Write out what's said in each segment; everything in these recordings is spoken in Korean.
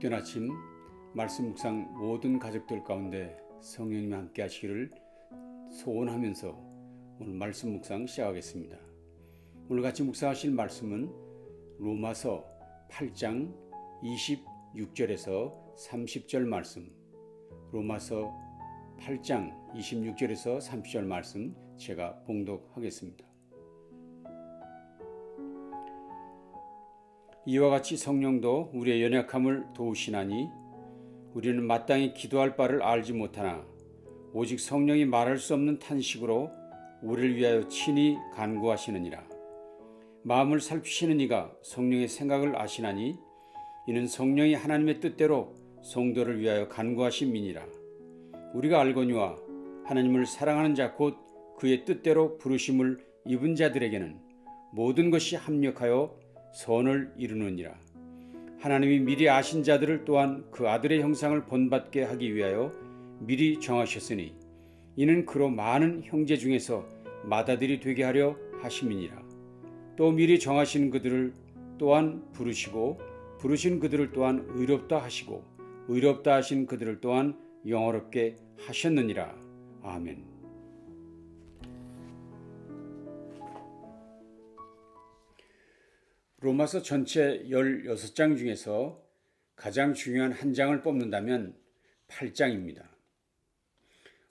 복된 아침 말씀 묵상 모든 가족들 가운데 성령님이 함께 하시기를 소원하면서 오늘 말씀 묵상 시작하겠습니다. 오늘 같이 묵상하실 말씀은 로마서 8장 26절에서 30절 말씀, 로마서 8장 26절에서 30절 말씀 제가 봉독하겠습니다. 이와 같이 성령도 우리의 연약함을 도우시나니 우리는 마땅히 기도할 바를 알지 못하나 오직 성령이 말할 수 없는 탄식으로 우리를 위하여 친히 간구하시느니라. 마음을 살피시는 이가 성령의 생각을 아시나니 이는 성령이 하나님의 뜻대로 성도를 위하여 간구하심이니라. 우리가 알거니와 하나님을 사랑하는 자 곧 그의 뜻대로 부르심을 입은 자들에게는 모든 것이 합력하여 선을 이루느니라. 하나님이 미리 아신 자들을 또한 그 아들의 형상을 본받게 하기 위하여 미리 정하셨으니 이는 그로 많은 형제 중에서 맏아들이 되게 하려 하심이니라. 또 미리 정하신 그들을 또한 부르시고 부르신 그들을 또한 의롭다 하시고 의롭다 하신 그들을 또한 영화롭게 하셨느니라. 아멘. 로마서 전체 16장 중에서 가장 중요한 한 장을 뽑는다면 8장입니다.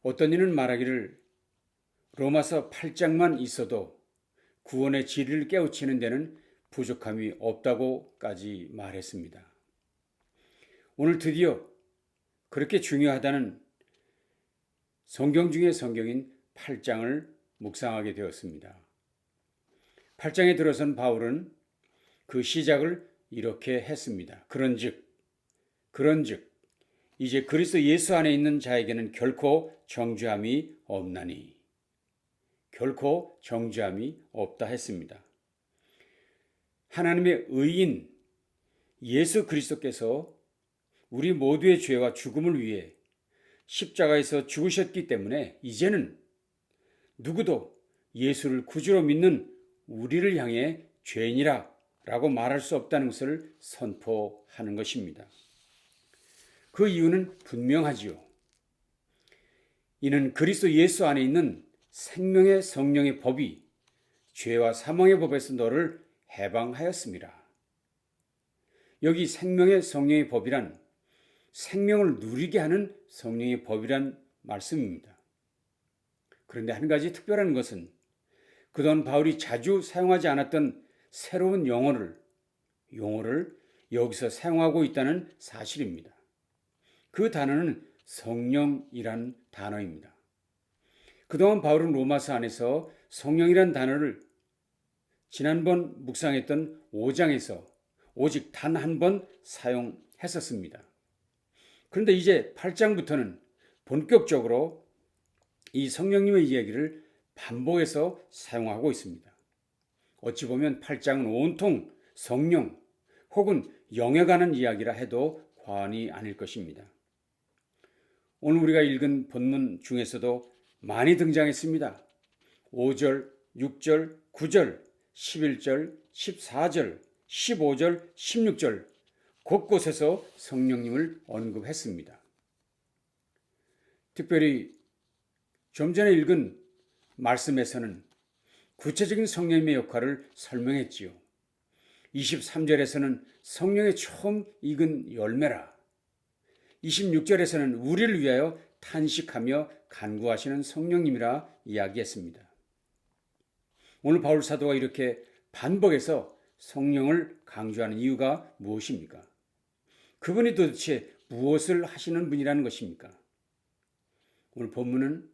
어떤 이는 말하기를 로마서 8장만 있어도 구원의 진리를 깨우치는 데는 부족함이 없다고까지 말했습니다. 오늘 드디어 그렇게 중요하다는 성경 중의 성경인 8장을 묵상하게 되었습니다. 8장에 들어선 바울은 그 시작을 이렇게 했습니다. 그런즉 이제 그리스도 예수 안에 있는 자에게는 결코 정죄함이 없나니 결코 정죄함이 없다 했습니다. 하나님의 의인 예수 그리스도께서 우리 모두의 죄와 죽음을 위해 십자가에서 죽으셨기 때문에 이제는 누구도 예수를 구주로 믿는 우리를 향해 죄인이라 라고 말할 수 없다는 것을 선포하는 것입니다. 그 이유는 분명하지요. 이는 그리스도 예수 안에 있는 생명의 성령의 법이 죄와 사망의 법에서 너를 해방하였습니다. 여기 생명의 성령의 법이란 생명을 누리게 하는 성령의 법이란 말씀입니다. 그런데 한 가지 특별한 것은 그동안 바울이 자주 사용하지 않았던 새로운 용어를 여기서 사용하고 있다는 사실입니다. 그 단어는 성령이란 단어입니다. 그동안 바울은 로마서 안에서 성령이란 단어를 지난번 묵상했던 5장에서 오직 단 한 번 사용했었습니다. 그런데 이제 8장부터는 본격적으로 이 성령님의 이야기를 반복해서 사용하고 있습니다. 어찌 보면 8장은 온통 성령 혹은 영에 관한 이야기라 해도 과언이 아닐 것입니다. 오늘 우리가 읽은 본문 중에서도 많이 등장했습니다. 5절, 6절, 9절, 11절, 14절, 15절, 16절 곳곳에서 성령님을 언급했습니다. 특별히 좀 전에 읽은 말씀에서는 구체적인 성령님의 역할을 설명했지요. 23절에서는 성령의 처음 익은 열매라. 26절에서는 우리를 위하여 탄식하며 간구하시는 성령님이라 이야기했습니다. 오늘 바울 사도가 이렇게 반복해서 성령을 강조하는 이유가 무엇입니까? 그분이 도대체 무엇을 하시는 분이라는 것입니까? 오늘 본문은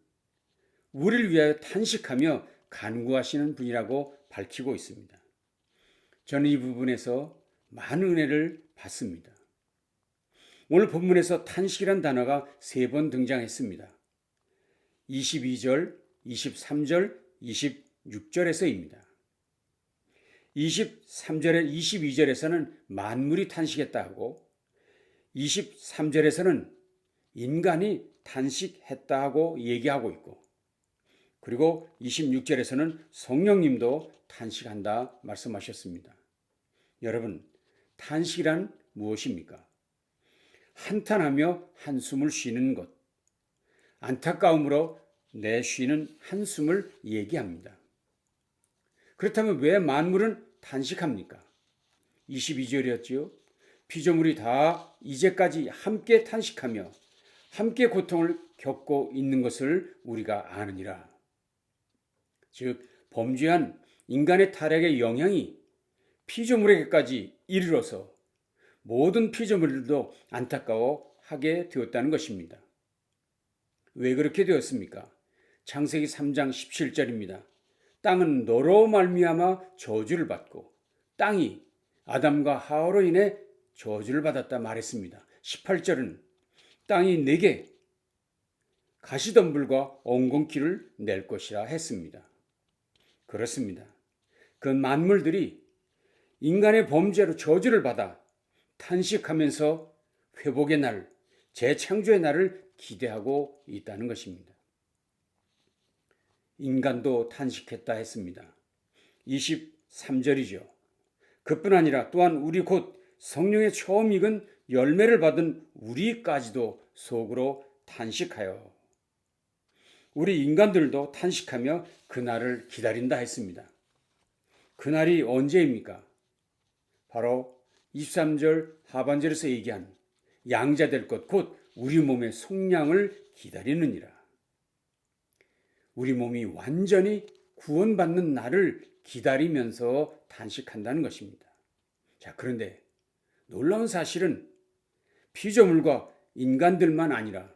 우리를 위하여 탄식하며 간구하시는 분이라고 밝히고 있습니다. 저는 이 부분에서 많은 은혜를 받습니다. 오늘 본문에서 탄식이란 단어가 3번 등장했습니다. 22절, 23절, 26절에서입니다. 23절에 22절에서는 만물이 탄식했다 하고 23절에서는 인간이 탄식했다 하고 얘기하고 있고 그리고 26절에서는 성령님도 탄식한다 말씀하셨습니다. 여러분, 탄식이란 무엇입니까? 한탄하며 한숨을 쉬는 것, 안타까움으로 내쉬는 한숨을 얘기합니다. 그렇다면 왜 만물은 탄식합니까? 22절이었지요. 피조물이 다 이제까지 함께 탄식하며 함께 고통을 겪고 있는 것을 우리가 아느니라. 즉 범죄한 인간의 타락의 영향이 피조물에게까지 이르러서 모든 피조물들도 안타까워하게 되었다는 것입니다. 왜 그렇게 되었습니까? 창세기 3장 17절입니다. 땅은 너로 말미암아 저주를 받고 땅이 아담과 하와로 인해 저주를 받았다 말했습니다. 18절은 땅이 내게 가시덤불과 엉겅퀴를 낼 것이라 했습니다. 그렇습니다. 그 만물들이 인간의 범죄로 저주를 받아 탄식하면서 회복의 날, 재창조의 날을 기대하고 있다는 것입니다. 인간도 탄식했다 했습니다. 23절이죠. 그뿐 아니라 또한 우리 곧 성령의 처음 익은 열매를 받은 우리까지도 속으로 탄식하여 우리 인간들도 탄식하며 그날을 기다린다 했습니다. 그날이 언제입니까? 바로 23절 하반절에서 얘기한 양자될 것 곧 우리 몸의 속량을 기다리느니라. 우리 몸이 완전히 구원받는 날을 기다리면서 탄식한다는 것입니다. 자, 그런데 놀라운 사실은 피조물과 인간들만 아니라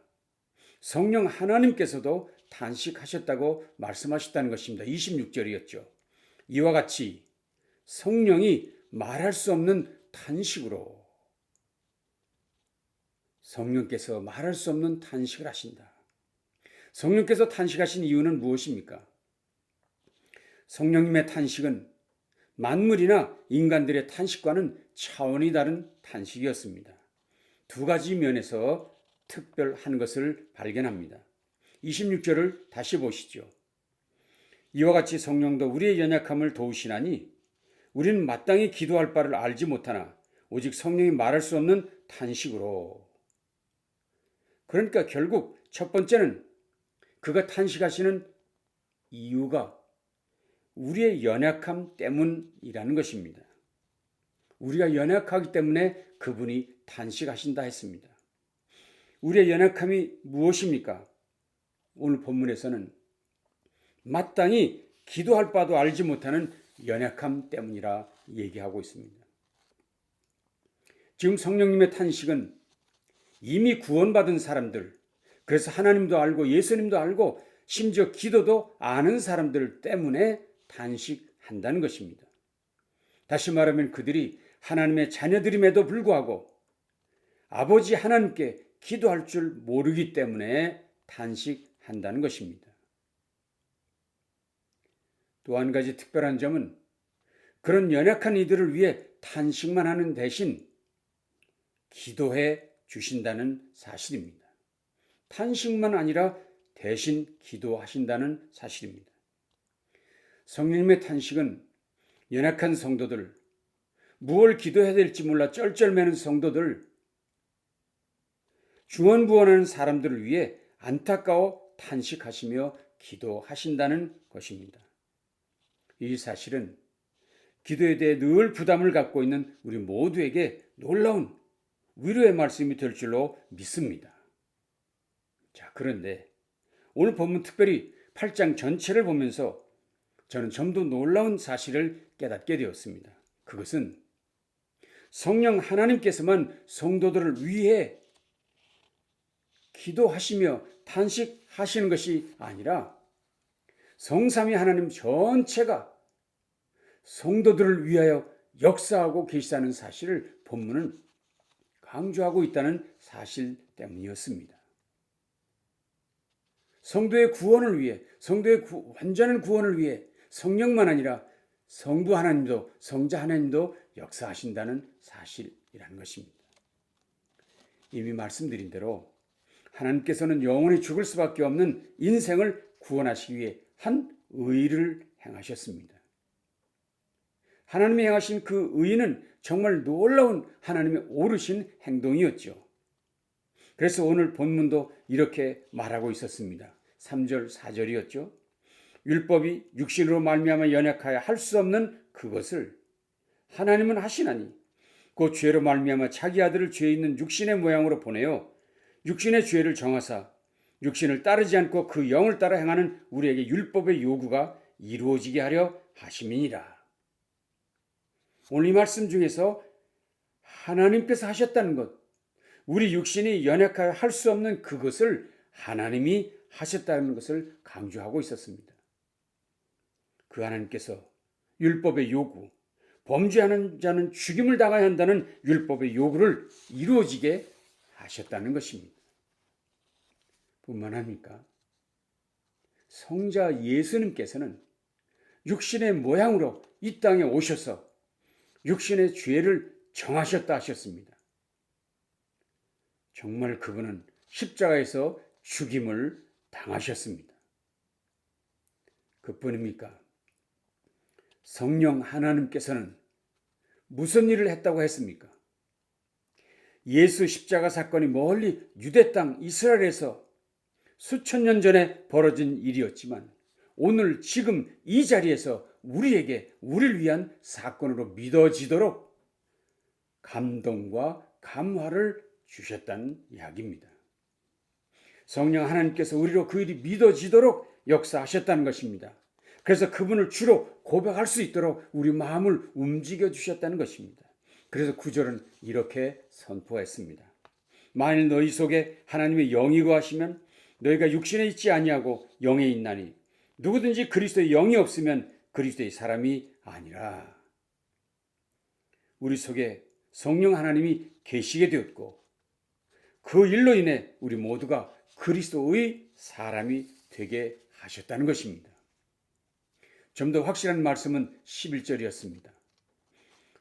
성령 하나님께서도 탄식하셨다고 말씀하셨다는 것입니다. 26절이었죠. 이와 같이 성령이 말할 수 없는 탄식으로 성령께서 말할 수 없는 탄식을 하신다. 성령께서 탄식하신 이유는 무엇입니까? 성령님의 탄식은 만물이나 인간들의 탄식과는 차원이 다른 탄식이었습니다. 두 가지 면에서 특별한 것을 발견합니다. 26절을 다시 보시죠. 이와 같이 성령도 우리의 연약함을 도우시나니 우리는 마땅히 기도할 바를 알지 못하나 오직 성령이 말할 수 없는 탄식으로. 그러니까 결국 첫 번째는 그가 탄식하시는 이유가 우리의 연약함 때문이라는 것입니다. 우리가 연약하기 때문에 그분이 탄식하신다 했습니다. 우리의 연약함이 무엇입니까? 오늘 본문에서는 마땅히 기도할 바도 알지 못하는 연약함 때문이라 얘기하고 있습니다. 지금 성령님의 탄식은 이미 구원받은 사람들, 그래서 하나님도 알고 예수님도 알고 심지어 기도도 아는 사람들 때문에 탄식한다는 것입니다. 다시 말하면 그들이 하나님의 자녀들임에도 불구하고 아버지 하나님께 기도할 줄 모르기 때문에 탄식한다는 것입니다. 또 한 가지 특별한 점은 그런 연약한 이들을 위해 탄식만 하는 대신 기도해 주신다는 사실입니다. 탄식만 아니라 대신 기도하신다는 사실입니다. 성령님의 탄식은 연약한 성도들, 무엇을 기도해야 될지 몰라 쩔쩔매는 성도들, 중언부언하는 사람들을 위해 안타까워 탄식하시며 기도하신다는 것입니다. 이 사실은 기도에 대해 늘 부담을 갖고 있는 우리 모두에게 놀라운 위로의 말씀이 될 줄로 믿습니다. 자, 그런데 오늘 본문 특별히 8장 전체를 보면서 저는 좀 더 놀라운 사실을 깨닫게 되었습니다. 그것은 성령 하나님께서만 성도들을 위해 기도하시며 탄식하시는 것이 아니라 성삼위 하나님 전체가 성도들을 위하여 역사하고 계시다는 사실을 본문은 강조하고 있다는 사실 때문이었습니다. 성도의 구원을 위해, 성도의 완전한 구원을 위해 성령만 아니라 성부 하나님도, 성자 하나님도 역사하신다는 사실이라는 것입니다. 이미 말씀드린 대로 하나님께서는 영원히 죽을 수밖에 없는 인생을 구원하시기 위해 한 의를 행하셨습니다. 하나님이 행하신 그 의는 정말 놀라운 하나님의 오르신 행동이었죠. 그래서 오늘 본문도 이렇게 말하고 있었습니다. 3절 4절이었죠. 율법이 육신으로 말미암아 연약하여 할 수 없는 그것을 하나님은 하시나니 그 죄로 말미암아 자기 아들을 죄 있는 육신의 모양으로 보내어 육신의 죄를 정하사 육신을 따르지 않고 그 영을 따라 행하는 우리에게 율법의 요구가 이루어지게 하려 하심이니라. 오늘 이 말씀 중에서 하나님께서 하셨다는 것, 우리 육신이 연약하여 할 수 없는 그것을 하나님이 하셨다는 것을 강조하고 있었습니다. 그 하나님께서 율법의 요구, 범죄하는 자는 죽임을 당해야 한다는 율법의 요구를 이루어지게 하셨다는 것입니다. 뿐만 아닙니까? 성자 예수님께서는 육신의 모양으로 이 땅에 오셔서 육신의 죄를 정하셨다 하셨습니다. 정말 그분은 십자가에서 죽임을 당하셨습니다. 그뿐입니까? 성령 하나님께서는 무슨 일을 했다고 했습니까? 예수 십자가 사건이 멀리 유대 땅 이스라엘에서 수천 년 전에 벌어진 일이었지만 오늘 지금 이 자리에서 우리를 위한 사건으로 믿어지도록 감동과 감화를 주셨다는 이야기입니다. 성령 하나님께서 우리로 그 일이 믿어지도록 역사하셨다는 것입니다. 그래서 그분을 주로 고백할 수 있도록 우리 마음을 움직여 주셨다는 것입니다. 그래서 9절은 이렇게 선포했습니다. 만일 너희 속에 하나님의 영이 거하시면 너희가 육신에 있지 아니하고 영에 있나니 누구든지 그리스도의 영이 없으면 그리스도의 사람이 아니라. 우리 속에 성령 하나님이 계시게 되었고 그 일로 인해 우리 모두가 그리스도의 사람이 되게 하셨다는 것입니다. 좀 더 확실한 말씀은 11절이었습니다.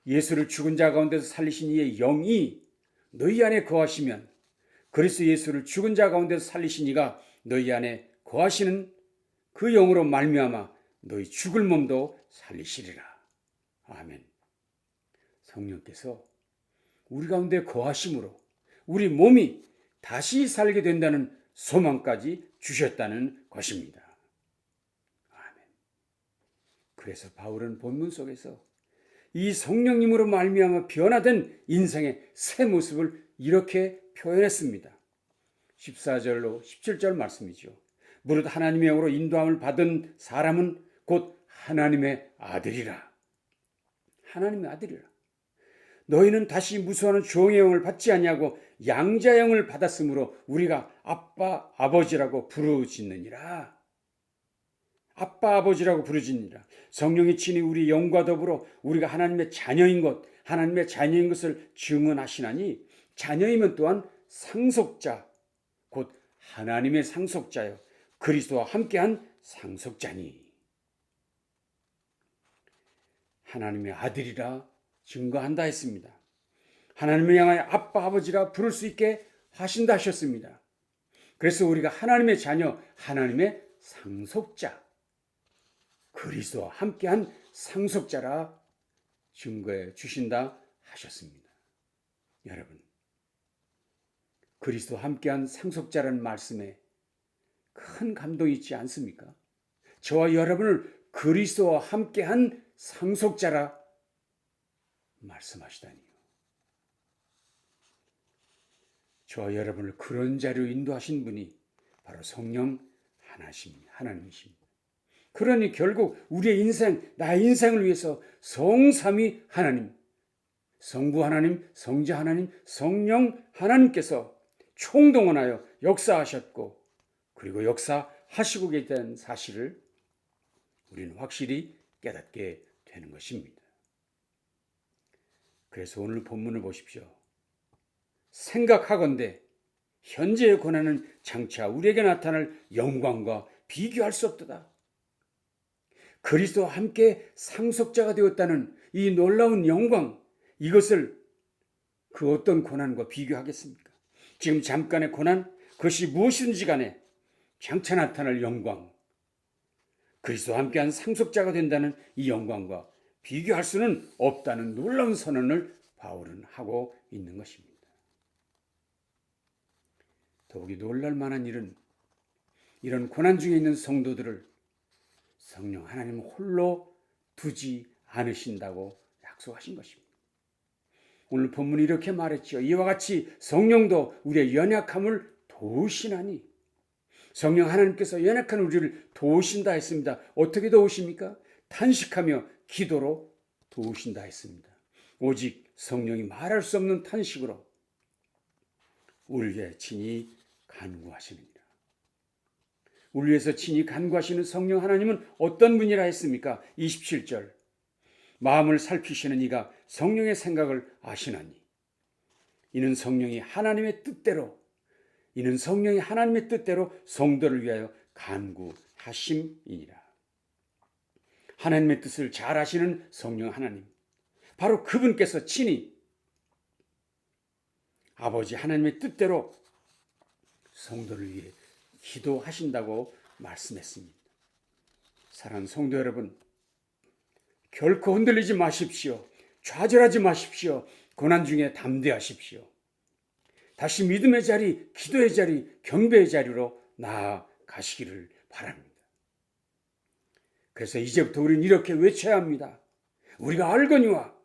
예수를 죽은 자 가운데서 살리신 이의 영이 너희 안에 거하시면 그리스도 예수를 죽은 자 가운데서 살리신 이가 너희 안에 거하시는 그 영으로 말미암아 너희 죽을 몸도 살리시리라. 아멘. 성령께서 우리 가운데 거하심으로 우리 몸이 다시 살게 된다는 소망까지 주셨다는 것입니다. 아멘. 그래서 바울은 본문 속에서 이 성령님으로 말미암아 변화된 인생의 새 모습을 이렇게 표현했습니다. 14절로 17절 말씀이죠. 무릇 하나님의 영으로 인도함을 받은 사람은 곧 하나님의 아들이라. 하나님의 아들이라. 너희는 다시 무수하는 종의 영을 받지 아니하고 양자의 영을 받았으므로 우리가 아빠 아버지라고 부르짖느니라. 아빠 아버지라고 부르짖느니라. 성령이 친히 우리 영과 더불어 우리가 하나님의 자녀인 것, 하나님의 자녀인 것을 증언하시나니 자녀이면 또한 상속자, 곧 하나님의 상속자요 그리스도와 함께한 상속자니. 하나님의 아들이라 증거한다 했습니다. 하나님을 향하여 아빠 아버지라 부를 수 있게 하신다 하셨습니다. 그래서 우리가 하나님의 자녀, 하나님의 상속자, 그리스도와 함께한 상속자라 증거해 주신다 하셨습니다. 여러분, 그리스도와 함께한 상속자라는 말씀에 큰 감동이 있지 않습니까? 저와 여러분을 그리스도와 함께한 상속자라 말씀하시다니요. 저와 여러분을 그런 자리로 인도하신 분이 바로 성령 하나님이십니다. 그러니 결국 우리의 인생, 나의 인생을 위해서 성삼위 하나님, 성부 하나님, 성자 하나님, 성령 하나님께서 총동원하여 역사하셨고 그리고 역사하시고 계시다는 사실을 우리는 확실히 깨닫게 되는 것입니다. 그래서 오늘 본문을 보십시오. 생각하건대 현재의 고난은 장차 우리에게 나타날 영광과 비교할 수 없도다. 그리스도와 함께 상속자가 되었다는 이 놀라운 영광, 이것을 그 어떤 고난과 비교하겠습니까? 지금 잠깐의 고난, 그것이 무엇이든지 간에 장차 나타날 영광, 그리스도와 함께한 상속자가 된다는 이 영광과 비교할 수는 없다는 놀라운 선언을 바울은 하고 있는 것입니다. 더욱이 놀랄 만한 일은 이런 고난 중에 있는 성도들을 성령 하나님 홀로 두지 않으신다고 약속하신 것입니다. 오늘 본문이 이렇게 말했죠. 이와 같이 성령도 우리의 연약함을 도우시나니. 성령 하나님께서 연약한 우리를 도우신다 했습니다. 어떻게 도우십니까? 탄식하며 기도로 도우신다 했습니다. 오직 성령이 말할 수 없는 탄식으로 우리를 위해 친히 간구하시느니라. 우리를 위해서 친히 간구하시는 성령 하나님은 어떤 분이라 했습니까? 27절 마음을 살피시는 이가 성령의 생각을 아시나니 이는 성령이 하나님의 뜻대로 성도를 위하여 간구하심이니라. 하나님의 뜻을 잘 아시는 성령 하나님, 바로 그분께서 친히 아버지 하나님의 뜻대로 성도를 위해 기도하신다고 말씀했습니다. 사랑하는 성도 여러분, 결코 흔들리지 마십시오. 좌절하지 마십시오. 고난 중에 담대하십시오. 다시 믿음의 자리, 기도의 자리, 경배의 자리로 나아가시기를 바랍니다. 그래서 이제부터 우리는 이렇게 외쳐야 합니다. 우리가 알거니와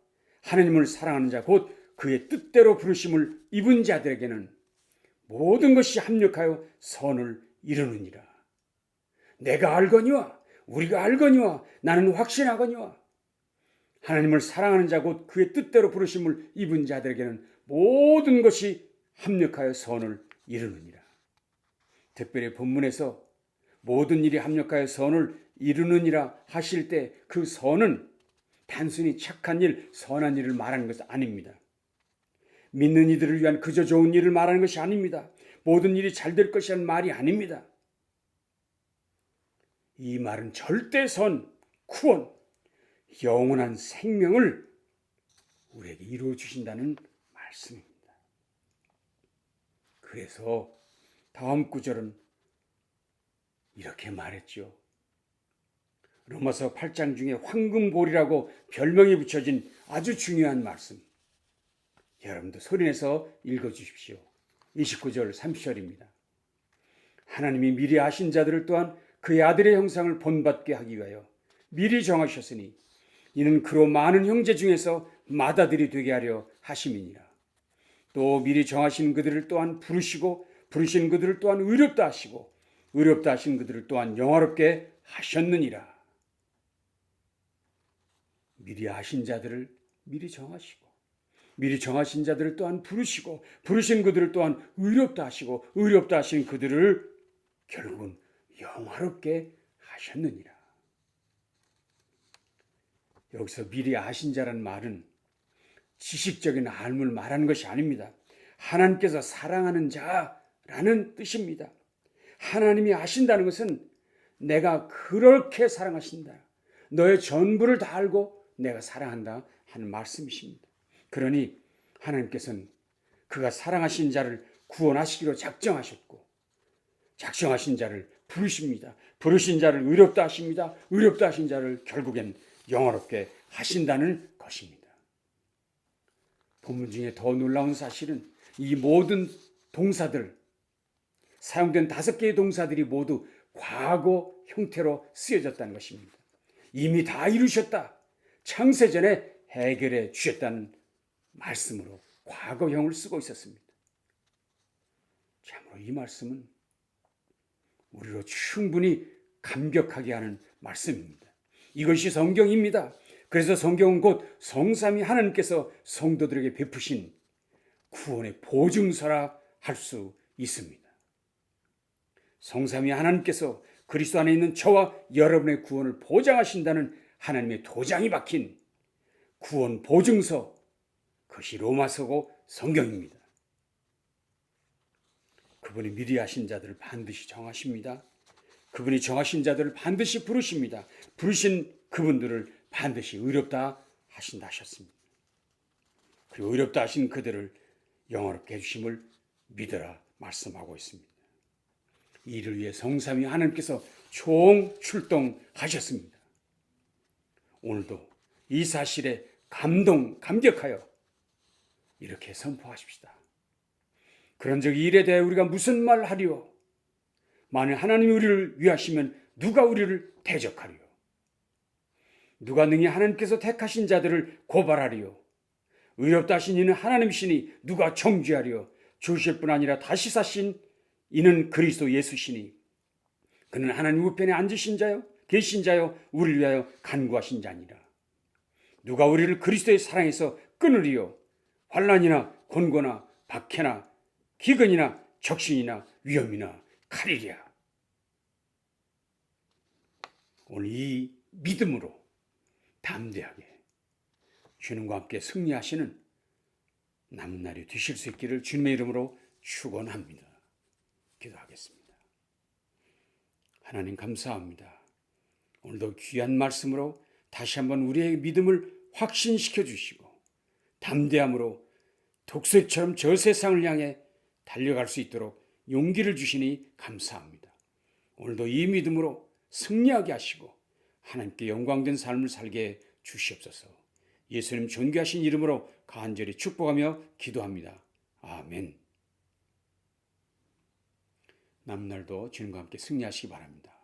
하나님을 사랑하는 자, 곧 그의 뜻대로 부르심을 입은 자들에게는 모든 것이 합력하여 선을 이루느니라. 내가 알거니와 우리가 알거니와 나는 확신하거니와 하나님을 사랑하는 자, 곧 그의 뜻대로 부르심을 입은 자들에게는 모든 것이 합력하여 선을 이루느니라. 특별히 본문에서 모든 일이 합력하여 선을 이루느니라 하실 때 그 선은 단순히 착한 일, 선한 일을 말하는 것은 아닙니다. 믿는 이들을 위한 그저 좋은 일을 말하는 것이 아닙니다. 모든 일이 잘 될 것이라는 말이 아닙니다. 이 말은 절대 선, 구원, 영원한 생명을 우리에게 이루어 주신다는 말씀입니다. 그래서 다음 구절은 이렇게 말했죠. 로마서 8장 중에 황금볼이라고 별명이 붙여진 아주 중요한 말씀. 여러분도 소리내서 읽어주십시오. 29절 30절입니다. 하나님이 미리 아신 자들을 또한 그의 아들의 형상을 본받게 하기 위하여 미리 정하셨으니 이는 그로 많은 형제 중에서 맏아들이 되게 하려 하심이니라. 또 미리 정하신 그들을 또한 부르시고 부르신 그들을 또한 의롭다 하시고 의롭다 하신 그들을 또한 영화롭게 하셨느니라. 미리 아신 자들을 미리 정하시고 미리 정하신 자들을 또한 부르시고 부르신 그들을 또한 의롭다 하시고 의롭다 하신 그들을 결국은 영화롭게 하셨느니라. 여기서 미리 아신 자라는 말은 지식적인 알물 말하는 것이 아닙니다. 하나님께서 사랑하는 자라는 뜻입니다. 하나님이 아신다는 것은 내가 그렇게 사랑하신다. 너의 전부를 다 알고 내가 사랑한다 하는 말씀이십니다. 그러니 하나님께서는 그가 사랑하신 자를 구원하시기로 작정하셨고 작정하신 자를 부르십니다. 부르신 자를 의롭다 하십니다. 의롭다 하신 자를 결국엔 영화롭게 하신다는 것입니다. 본문 중에 더 놀라운 사실은 이 모든 동사들, 사용된 5개의 동사들이 모두 과거 형태로 쓰여졌다는 것입니다. 이미 다 이루셨다. 창세전에 해결해 주셨다는 말씀으로 과거형을 쓰고 있었습니다. 참으로 이 말씀은 우리로 충분히 감격하게 하는 말씀입니다. 이것이 성경입니다. 그래서 성경은 곧 성삼위 하나님께서 성도들에게 베푸신 구원의 보증서라 할 수 있습니다. 성삼위 하나님께서 그리스도 안에 있는 저와 여러분의 구원을 보장하신다는 하나님의 도장이 박힌 구원 보증서, 그것이 로마서고 성경입니다. 그분이 미리 하신 자들을 반드시 정하십니다. 그분이 정하신 자들을 반드시 부르십니다. 부르신 그분들을 반드시 의롭다 하신다 하셨습니다. 그리고 의롭다 하신 그들을 영화롭게 해주심을 믿으라 말씀하고 있습니다. 이를 위해 성삼위 하나님께서 총출동하셨습니다. 오늘도 이 사실에 감격하여 이렇게 선포하십시다. 그런 적 일에 대해 우리가 무슨 말 하리요? 만일 하나님이 우리를 위하시면 누가 우리를 대적하리요? 누가 능히 하나님께서 택하신 자들을 고발하리요? 의롭다 하신 이는 하나님이시니 누가 정죄하리요? 주실 뿐 아니라 다시 사신 이는 그리스도 예수시니 그는 하나님 우편에 앉으신 자요 계신 자요 우리를 위하여 간구하신 자니라. 누가 우리를 그리스도의 사랑에서 끊으리요? 환난이나 곤고나 박해나 기근이나 적신이나 위험이나 칼이랴. 오늘 이 믿음으로 담대하게 주님과 함께 승리하시는 남은 날이 되실 수 있기를 주님의 이름으로 축원합니다. 기도하겠습니다. 하나님 감사합니다. 오늘도 귀한 말씀으로 다시 한번 우리의 믿음을 확신시켜 주시고 담대함으로 독수리처럼 저 세상을 향해 달려갈 수 있도록 용기를 주시니 감사합니다. 오늘도 이 믿음으로 승리하게 하시고 하나님께 영광된 삶을 살게 주시옵소서. 예수님 존귀하신 이름으로 간절히 축복하며 기도합니다. 아멘. 남날도 주님과 함께 승리하시기 바랍니다.